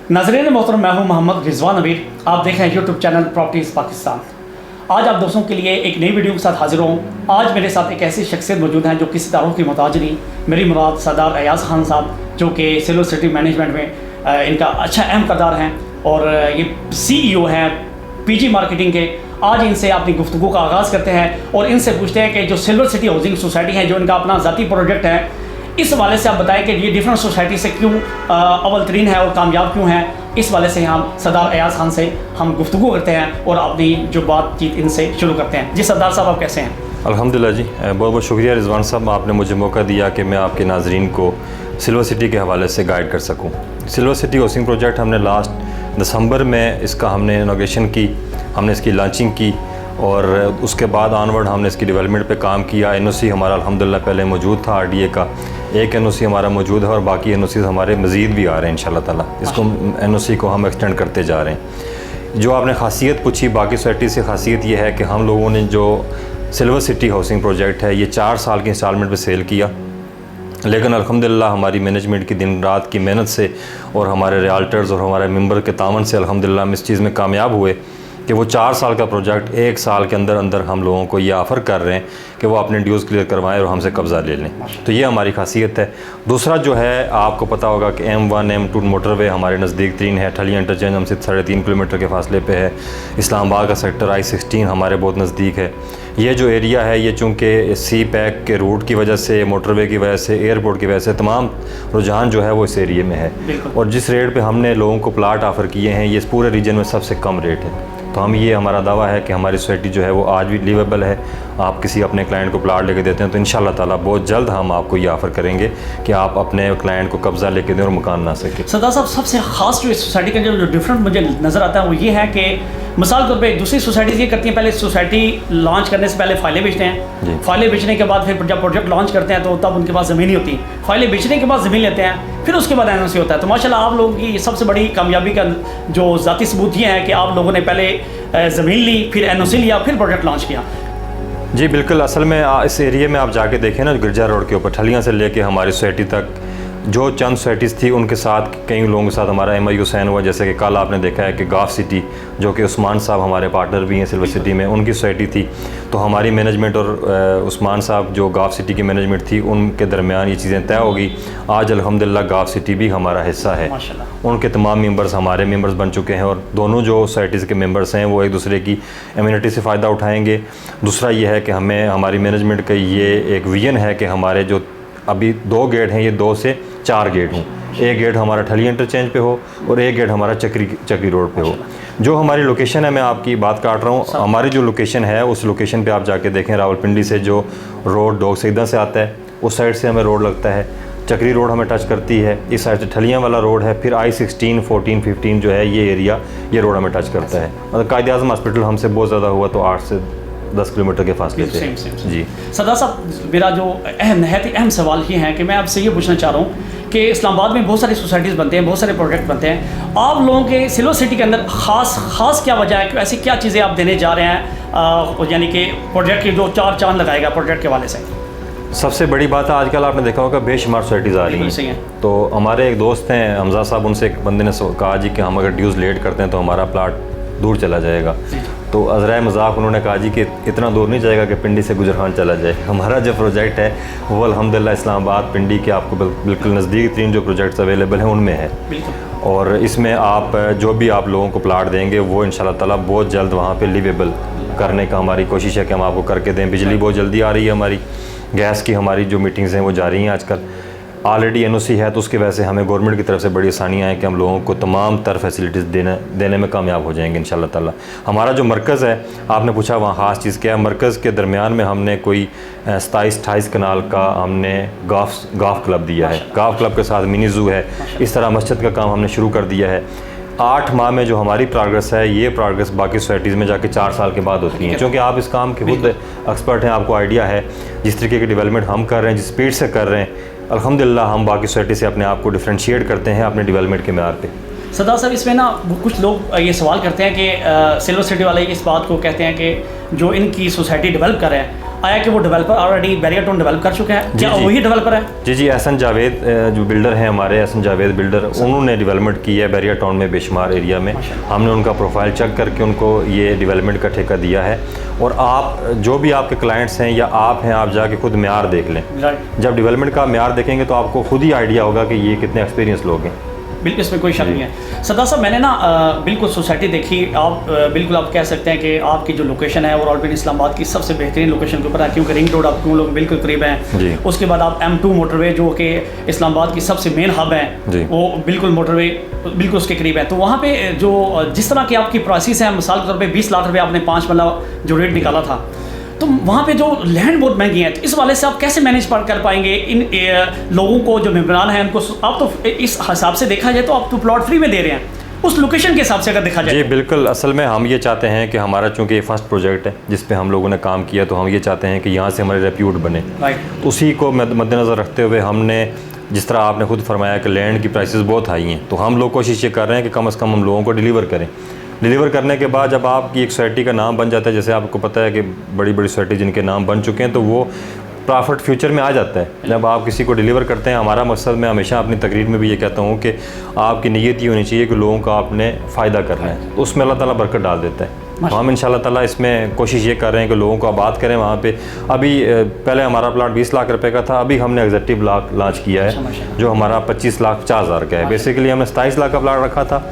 नाज़रीन मोहतरम, मैं हूं मोहम्मद रिजवान अमीर। आप देख रहे हैं यूट्यूब चैनल प्रॉपर्टीज़ पाकिस्तान। आज आप दोस्तों के लिए एक नई वीडियो के साथ हाजिर हूँ। आज मेरे साथ एक ऐसी शख्सियत मौजूद हैं जो किसी तारुफ की मोहताज नहीं। मेरी मुराद सरदार अयाज खान साहब, जो कि सिल्वर सिटी मैनेजमेंट में इनका अच्छा अहम किरदार हैं और ये CEO हैं PG मार्केटिंग के। आज इनसे अपनी गुफ्तगू का आगाज़ करते हैं और इनसे पूछते हैं कि जो सिल्वर सिटी हाउसिंग सोसाइटी है, जो इनका अपना ज़ाती प्रोजेक्ट है, इस वाले से आप बताएं कि ये डिफरेंट सोसाइटी से क्यों अव्वल तरीन है और कामयाब क्यों है। इस वाले से हम सरदार अयाज खान से हम गुफ्तगू करते हैं और अपनी जो बातचीत इनसे शुरू करते हैं। जी सरदार साहब, आप कैसे हैं? अल्हम्दुलिल्लाह जी, बहुत बहुत शुक्रिया रिजवान साहब, आपने मुझे मौका दिया कि मैं आपके नाजरीन को सिल्वर सिटी के हवाले से गाइड कर सकूं। सिल्वर सिटी हाउसिंग प्रोजेक्ट हमने लास्ट दिसंबर में इसका हमने इनॉग्रेशन की, हमने इसकी लॉन्चिंग की और उसके बाद ऑनवर्ड हमने इसकी डेवलपमेंट पे काम किया। NOC हमारा अल्हम्दुलिल्लाह पहले मौजूद था, RDA का एक NOC हमारा मौजूद है और बाकी NOC हमारे मज़ीद भी आ रहे हैं इंशाल्लाह ताला। इसको NOC को हम एक्सटेंड करते जा रहे हैं। जो आपने खासियत पूछी बाकी सोसाइटी से, खासियत ये है कि हम लोगों ने जो सिल्वर सिटी हाउसिंग प्रोजेक्ट है ये 4 साल के इंस्टॉलमेंट पे सेल किया, लेकिन अल्हम्दुलिल्लाह हमारी मैनेजमेंट की दिन रात की मेहनत से और हमारे रियल्टर्स और हमारे मेंबर के तावन से अल्हम्दुलिल्लाह हम इस चीज़ में कामयाब हुए कि वो 4 साल का प्रोजेक्ट 1 साल के अंदर अंदर हम लोगों को ये ऑफ़र कर रहे हैं कि वो अपने ड्यूज़ क्लियर करवाएं और हमसे कब्ज़ा ले लें। तो ये हमारी खासियत है। दूसरा जो है, आपको पता होगा कि M1 M2 मोटरवे हमारे नज़दीक तरीन है। ठलिया इंटरचेंज हमसे 3.5 किलोमीटर के फासले पे है। इस्लामाबाद का सेक्टर I-16 हमारे बहुत नज़दीक है। ये जो एरिया है ये चूँकि CPEC के रूट की वजह से, मोटरवे की वजह से, एयरपोर्ट की वजह से तमाम रुझान जो है वो इस एरिए में है और जिस रेट पे हमने लोगों को प्लाट ऑफ़र किए हैं ये इस पूरे रीजन में सबसे कम रेट है। तो हम ये हमारा दावा है कि हमारी सोसाइटी जो है वो आज भी लिवेबल है। आप किसी अपने क्लाइंट को प्लाट लेके देते हैं तो इंशाल्लाह ताला बहुत जल्द हम आपको ये ऑफ़र करेंगे कि आप अपने क्लाइंट को कब्ज़ा लेके दें और मकान ना सकें। सरदार साहब, सबसे ख़ास जो इस सोसाइटी का जो डिफरेंट मुझे नज़र आता है वो ये है कि मिसाल तौर पे दूसरी सोसाइटीज़ ये करती हैं, पहले सोसाइटी लॉन्च करने से पहले फाइलें बेचते हैं, फाइलें बेचने के बाद फिर जब प्रोजेक्ट लॉन्च करते हैं तो तब उनके पास ज़मीन ही होती है, फाइलें बेचने के बाद ज़मीन लेते हैं, फिर उसके बाद NOC होता है। तो माशाल्लाह आप लोगों की सबसे बड़ी कामयाबी का जो ज़ाती सबूत ये है कि आप लोगों ने पहले ज़मीन ली, फिर NOC लिया, फिर प्रोजेक्ट लॉन्च किया। जी बिल्कुल, असल में इस एरिए में आप जाके देखें ना, गिरजा रोड के ऊपर ठलियाँ से लेके हमारी सोसाइटी तक जो चंद सोसाइटीज़ थी उनके साथ कई लोगों के साथ हमारा MOU साइन हुआ। जैसे कि कल आपने देखा है कि गाफ सिटी, जो कि उस्मान साहब हमारे पार्टनर भी हैं सिल्वर सिटी में, उनकी सोसाइटी थी। तो हमारी मैनेजमेंट और उस्मान साहब जो गाफ सिटी की मैनेजमेंट थी उनके दरमियान ये चीज़ें तय हो गई। आज अल्हम्दुलिल्लाह गाफ सिटी भी हमारा हिस्सा है, उनके तमाम मेंबर्स हमारे मेंबर्स बन चुके हैं और दोनों जो सोसाइटीज़ के मेंबर्स हैं वो एक दूसरे की इम्यूनिटी से फ़ायदा उठाएँगे। दूसरा ये है कि हमें हमारी मैनेजमेंट का ये एक विजन है कि हमारे जो अभी 2 गेट हैं ये 2 से 4 गेट हों। एक गेट हमारा ठलिया इंटरचेंज पे हो और एक गेट हमारा चक्री रोड पे हो। जो हमारी लोकेशन है, मैं आपकी बात काट रहा हूँ, हमारी जो लोकेशन है उस लोकेशन पे आप जाके देखें, रावलपिंडी से जो रोड डोग सईदा से आता है उस साइड से हमें रोड लगता है, चक्री रोड हमें टच करती है, इस साइड से ठलियाँ वाला रोड है, फिर I-16, 14, 15 जो है ये एरिया, ये रोड हमें टच करता है। मतलब कायद आज़म हॉस्पिटल हमसे बहुत ज़्यादा हुआ तो 8 से 10 किलोमीटर के फासले पे। जी सरदार साहब, मेरा जो नहायत अहम सवाल ये है कि मैं आपसे ये पूछना चाह रहा हूँ कि इस्लामाबाद में बहुत सारी सोसाइटीज़ बनते हैं, बहुत सारे प्रोजेक्ट बनते हैं, आप लोगों के सिल्वर सिटी के अंदर ख़ास क्या वजह है कि ऐसी क्या चीज़ें आप देने जा रहे हैं, यानी कि प्रोजेक्ट की जो 4 चांद लगाएगा प्रोजेक्ट के वाले से? सबसे बड़ी बात है आजकल आपने देखा होगा बेशुमार सोसाइटीज़ आ रही हैं। तो हमारे एक दोस्त हैं हमजा साहब, उनसे एक बंदे ने कहा जी कि हम अगर ड्यूज़ लेट करते हैं तो हमारा प्लाट दूर चला जाएगा। तो अज़राए मजाक उन्होंने कहा जी कि इतना दूर नहीं जाएगा कि पिंडी से गुजरखान चला जाए। हमारा जो प्रोजेक्ट है वो अल्हम्दुलिल्लाह इस्लामाबाद पिंडी के आपको बिल्कुल नज़दीक 3 जो प्रोजेक्ट्स अवेलेबल हैं उनमें है और इसमें आप जो भी आप लोगों को प्लाट देंगे वो इंशाल्लाह ताला बहुत जल्द वहाँ पे लिवेबल करने का हमारी कोशिश है कि हम आपको करके दें। बिजली बहुत जल्दी आ रही है, हमारी गैस की हमारी जो मीटिंग्स हैं वो जारी हैं आजकल। ऑलरेडी NOC है तो उसकी वजह से हमें गवर्नमेंट की तरफ से बड़ी आसानियाँ हैं कि हम लोगों को तमाम तर फैसिलिटीज़ देने में कामयाब हो जाएंगे इंशाल्लाह ताला। हमारा जो मरकज़ है, आपने पूछा वहाँ ख़ास चीज़ क्या है, मरकज़ के दरमियान में हमने कोई 27-28 कनाल का हमने गाफ क्लब दिया है। गाफ क्लब के साथ मिनी ज़ू है। इस तरह मस्जिद का काम हमने शुरू कर दिया है। 8 माह में जो हमारी प्रोग्रेस है ये प्रोग्रेस बाकी सोसाइटीज़ में जाके 4 साल के बाद होती है, क्योंकि आप इस काम के खुद एक्सपर्ट हैं, आपको आइडिया है जिस तरीके की डेवलपमेंट हम कर रहे हैं, जिस स्पीड से कर रहे हैं, अल्हम्दुलिल्लाह हम बाकी सोसाइटी से अपने आप को डिफ्रेंशिएट करते हैं अपने डेवलपमेंट के मेयार पे। सरदार साहब, इसमें ना कुछ लोग ये सवाल करते हैं कि सिल्वर सिटी वाले इस बात को कहते हैं कि जो इनकी सोसाइटी डेवलप कर रहे हैं, आया कि वो developer already barrier tone develop कर चुके हैं, क्या वही डेवलपर है? जी, एहसन जावेद जो बिल्डर हैं हमारे, एहसन जावेद बिल्डर, उन्होंने डेवलपमेंट की है बैरियर टाउन में बेशुमार एरिया में। हमने उनका प्रोफाइल चेक करके उनको ये डेवलपमेंट का ठेका दिया है। और आप जो भी आपके क्लाइंट्स हैं या आप हैं, आप जाके खुद म्यार देख लें। जब डेवलपमेंट का म्यार देखेंगे तो आपको खुद ही आइडिया होगा कि ये कितने एक्सपीरियंस लोग हैं। बिल्कुल, इसमें कोई शक नहीं है। सरदार साहब, मैंने ना बिल्कुल सोसाइटी देखी, आप बिल्कुल आप कह सकते हैं कि आपकी जो लोकेशन है वो ऑलरेडी इस्लामाबाद की सबसे बेहतरीन लोकेशन के ऊपर है, क्योंकि रिंग रोड आपको लोग बिल्कुल करीब हैं। उसके बाद आप M2 मोटरवे जो कि इस्लामाबाद की सबसे मेन हब है, वो बिल्कुल मोटरवे बिल्कुल उसके करीब है। तो वहाँ पे जो जिस तरह की आपकी प्राइसेस हैं, मिसाल के तौर पर 20 लाख रुपये आपने 5 मरला जो रेट निकाला था, तो वहाँ पे जो लैंड बहुत महंगी है, तो इस वाले से आप कैसे मैनेज कर पाएंगे इन लोगों को जो मेम्बरान हैं उनको? आप तो इस हिसाब से देखा जाए तो आप तो प्लॉट फ्री में दे रहे हैं, उस लोकेशन के हिसाब से अगर देखा जाए। जी बिल्कुल, असल में हम ये चाहते हैं कि हमारा चूँकि ये फर्स्ट प्रोजेक्ट है जिस पे हम लोगों ने काम किया, तो हम ये चाहते हैं कि यहाँ से हमारे रेप्यूट बने। उसी को मद्देनज़र रखते हुए हमने, जिस तरह आपने खुद फरमाया कि लैंड की प्राइसेस बहुत हाई हैं, तो हम लोग कोशिश ये कर रहे हैं कि कम से कम हम लोगों को डिलीवर करें। डिलीवर करने के बाद जब आपकी एक सोसाइटी का नाम बन जाता है, जैसे आपको पता है कि बड़ी बड़ी सोसाइटी जिनके नाम बन चुके हैं, तो वो प्रॉफिट फ्यूचर में आ जाता है जब आप किसी को डिलीवर करते हैं। हमारा मकसद, मैं हमेशा अपनी तकरीर में भी ये कहता हूँ कि आपकी नीयत ये होनी चाहिए कि लोगों का आपने फ़ायदा करना है, तो उसमें अल्लाह ताला बरकत डाल देता है। हम इंशाल्लाह ताला इसमें कोशिश ये कर रहे हैं कि लोगों को आबाद करें वहाँ पे। अभी पहले हमारा प्लाट 20 लाख रुपए का था, अभी हमने एग्जेक्टिव लॉन्च किया है जो हमारा 25,50,000 का है। बेसिकली हमने 27 लाख का प्लाट रखा था,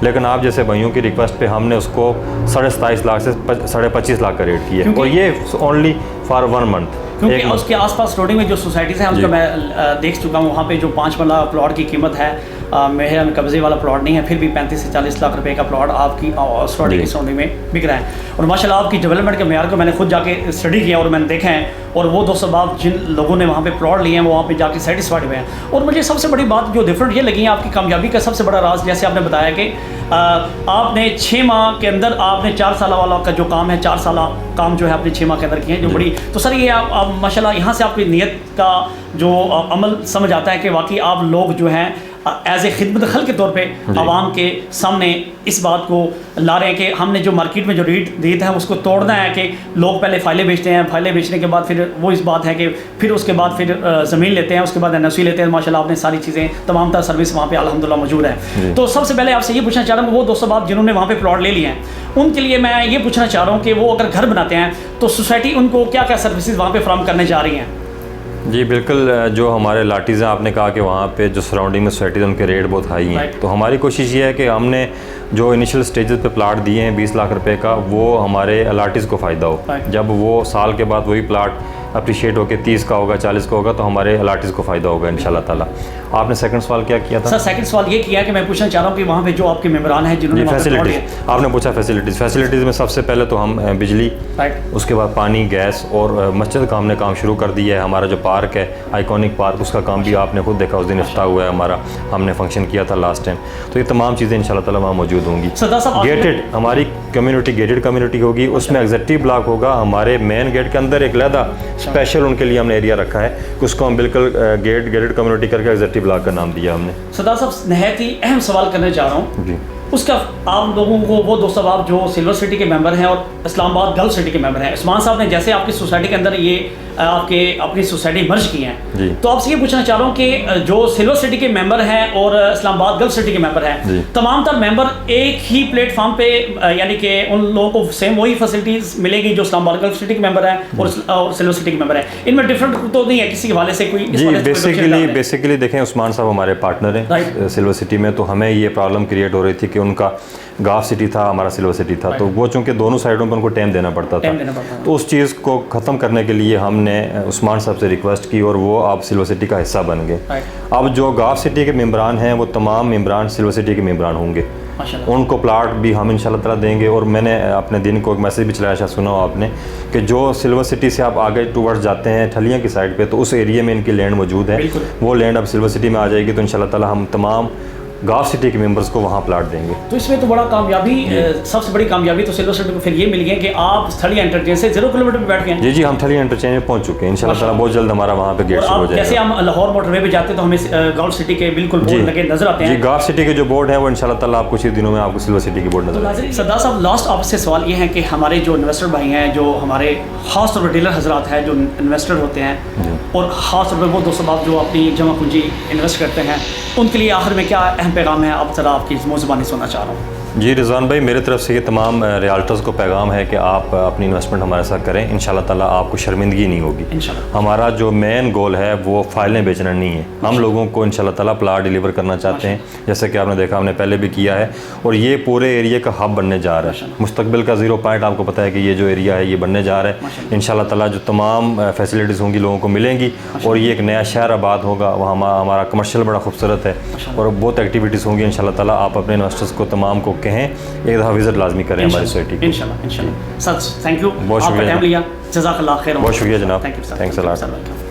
लेकिन आप जैसे भाइयों की रिक्वेस्ट पे हमने उसको 27.5 लाख से 25.5 लाख का रेट किया, और ये ओनली फॉर 1 मंथ। क्योंकि उसके आसपास रोडिंग में जो सोसाइटीज़ हैं उनका मैं देख चुका हूँ, वहाँ पे जो 5 मरला प्लॉट की कीमत है, मेरे में कब्जे वाला प्लॉट नहीं है, फिर भी 35 से 40 लाख रुपए का प्लॉट आपकी सराउंडिंग की सराउंडिंग में बिक रहा है। और माशाल्लाह आपकी डेवलपमेंट के मेयार को मैंने खुद जाके स्टडी किया और मैंने देखा है, और वो दोस्तों बाप जिन लोगों ने वहाँ पे प्लॉट लिए हैं वो वहाँ पे जाके सेटिस्फाइड हुए हैं। और मुझे सबसे बड़ी बात जो डिफरेंट ये लगी है, आपकी कामयाबी का सबसे बड़ा राज, जैसे आपने बताया कि आपने 6 माह के अंदर आपने 4 साल वाला का जो काम है, 4 साल काम जो है आपने 6 माह के अंदर किए हैं, जो बड़ी। तो सर ये आप माशाल्लाह यहाँ से आपकी नीयत का जो अमल समझ आता है कि वाकई आप लोग जो हैं एज ए खिदमत खल के तौर पे आवाम के सामने इस बात को ला रहे हैं कि हमने जो मार्केट में जो रेट है उसको तोड़ना है। कि लोग पहले फाइलें बेचते हैं, फाइलें बेचने के बाद फिर वो इस बात है कि फिर उसके बाद फिर ज़मीन लेते हैं, उसके बाद NOC लेते हैं। माशाल्लाह आपने सारी चीज़ें तमाम तरह सर्विस वहाँ पे अल्हम्दुलिल्लाह मौजूद है। तो सबसे पहले आपसे ये पूछना चाह रहा हूँ, वो दोस्तों बाप जिन्होंने वहाँ पे प्लॉट ले लिए हैं, उनके लिए मैं ये पूछना चाह रहा हूँ कि वो अगर घर बनाते हैं तो सोसाइटी उनको क्या क्या सर्विसेज वहाँ पे फ्राहम करने जा रही हैं? जी बिल्कुल, जो हमारे लाटीज़ हैं, आपने कहा कि वहाँ पे जो सराउंडिंग में सोसाइटीज़ उनके रेट बहुत हाई हैं, तो हमारी कोशिश ये है कि हमने जो इनिशियल स्टेजेस पे प्लाट दिए हैं 20 लाख रुपए का, वो हमारे लाटीज़ को फ़ायदा हो। जब वो साल के बाद वही प्लाट अप्रिशिएट होकर 30 का होगा, 40 का होगा, तो हमारे अलाटीज़ को फ़ायदा होगा इंशाल्लाह ताला। आपने सेकंड सवाल क्या किया था? सर सेकंड सवाल ये किया कि मैं पूछना चाह रहा हूँ कि वहाँ पे जो आपके मेम्बरान हैं जिन्होंने फैसिलिटीज़, आपने पूछा फैसिलिटीज़ में सबसे पहले तो हम बिजली, उसके बाद पानी, गैस, और मस्जिद का हमने काम शुरू कर दिया है। हमारा जो पार्क है आइकॉनिक पार्क, उसका काम भी आपने खुद देखा, उस दिन इफ्ताह हुआ है हमारा, हमने फंक्शन किया था लास्ट टाइम। तो ये तमाम चीज़ें इंशाल्लाह ताला वहाँ मौजूद होंगी। गेटेड, हमारी कम्युनिटी गेटेड कम्युनिटी होगी, उसमें एग्जेक्टिव ब्लॉक होगा। हमारे मेन गेट के अंदर एक लहदा स्पेशल उनके लिए हमने एरिया रखा है कि उसको हम बिल्कुल गेटेड कम्युनिटी करके एग्जेक्टिव ब्लॉक का नाम दिया हमने। सरदार साहब, नहायत ही अहम सवाल करने जा रहा हूँ जी, उसका आप लोगों को, वो दोस्त साहब जो सिल्वर सिटी के मेंबर हैं और इस्लामाबाद गल्फ सिटी के मेंबर हैं, उस्मान साहब ने जैसे आपकी सोसाइटी के अंदर ये आपके अपनी सोसाइटी मर्ज की हैं, तो आपसे ये पूछना चाह रहा हूँ कि जो सिल्वर सिटी के मेंबर हैं और इस्लामाबाद गल्फ सिटी के मेंबर हैं, तमाम तर मेंबर एक ही प्लेटफॉर्म पे, यानी कि उन लोगों को सेम वही फैसिलिटीज़ मिलेगी जो इस्लामाबाद गल्फ सिटी के मेंबर हैं और सिल्वर सिटी के मेंबर हैं? इनमें डिफरेंट तो नहीं है किसी के हवाले से कोई? जी बेसिकली देखें, उस्मान साहब हमारे पार्टनर हैं सिल्वर सिटी में, तो हमें ये प्रॉब्लम क्रिएट हो रही थी कि उनका गाफ सिटी था, हमारा सिल्वर सिटी था, तो वो चूँकि दोनों साइडों पर उनको टाइम देना पड़ता था, तो उस चीज़ को ख़त्म करने के लिए हमने उस्मान साहब से रिक्वेस्ट की और वो आप सिल्वर सिटी का हिस्सा बन गए। अब जो गाफ सिटी के मेम्बरान हैं वो तमाम मेम्बरान सिल्वर सिटी के मेम्बरान होंगे, उनको प्लाट भी हम इंशाल्लाह ताला देंगे। और मैंने अपने दिन को एक मैसेज भी चलाया, शायद सुना हो आपने, कि जो सिल्वर सिटी से आप आगे टूवर्ड्स जाते हैं ठलियाँ की साइड पे, तो उस एरिया में इनकी लैंड मौजूद है, वो लैंड अब सिल्वर सिटी में आ जाएगी। तो इंशाल्लाह ताला हम तमाम गाफ सिटी के मेंबर्स को वहाँ प्लाट देंगे। तो इसमें तो बड़ा कामयाबी सबसे बड़ी कामयाबी तो सिल्वर सिटी को फिर ये मिल गई कि आप स्थलीय इंटरचेंज से 0 किलोमीटर पे बैठ गए। जी जी, हम थली इंटरचेंज में पहुँच चुके हैं, इंशाल्लाह ताला बहुत जल्द हमारा वहाँ पे गेट शुरू हो जाएगा। जैसे हम लाहौर मोटरवे पे जाते हैं तो हमें गाफ सिटी के बिल्कुल बोर्ड लगे नजर आते हैं। जी, गाफ सिटी के जो बोर्ड है वो इंशाल्लाह ताला आपको कुछ ही दिनों में आपको सिल्वर सिटी की बोर्ड नजर आएगी। सरदार साहब, लास्ट आपसे सवाल ये है कि हमारे जो इन्वेस्टर भाई हैं, जो हमारे खास तौर पर डीलर हजरात हैं जो इन्वेस्टर होते हैं, और ख़ास तौर पर वो दोस्तों आप जो अपनी जमा पूंजी इन्वेस्ट करते हैं, उनके लिए आखिर में क्या अहम पैगाम है, आप ज़रा आपकी मुँह ज़बानी सुनना चाह रहा हूँ। जी रिजवान भाई, मेरे तरफ से ये तमाम रियल्टर्स को पैगाम है कि आप अपनी इन्वेस्टमेंट हमारे साथ करें, इंशाल्लाह ताला आपको शर्मिंदगी नहीं होगी। इंशाल्लाह हमारा जो मेन गोल है वो फाइलें बेचना नहीं है, हम लोगों को इंशाल्लाह ताला प्लाट डिलीवर करना चाहते हैं, जैसे कि आपने देखा हमने पहले भी किया है, और ये पूरे एरिया का हब बनने जा रहा है। मुस्तकबिल का 0 पॉइंट आपको पता है कि ये जो एरिया है ये बनने जा रहा है। इंशाल्लाह ताला जो तमाम फैसिलिटीज़ होंगी लोगों को मिलेंगी, और ये एक नया शहर आबाद होगा, वहाँ हमारा कमर्शियल बड़ा खूबसूरत है, और बहुत एक्टिविटीज़ होंगी। इंशाल्लाह ताला आप अपने इन्वेस्टर्स को तमाम को कहें एक विजिट लाजमी करें हमारी सोसाइटी की। इंशाल्लाह। सर थैंक यू, बहुत शुक्रिया, टाइम लिया, जज़ाकल्लाह खैर। बहुत शुक्रिया जनाब, thank you sir, thanks a lot.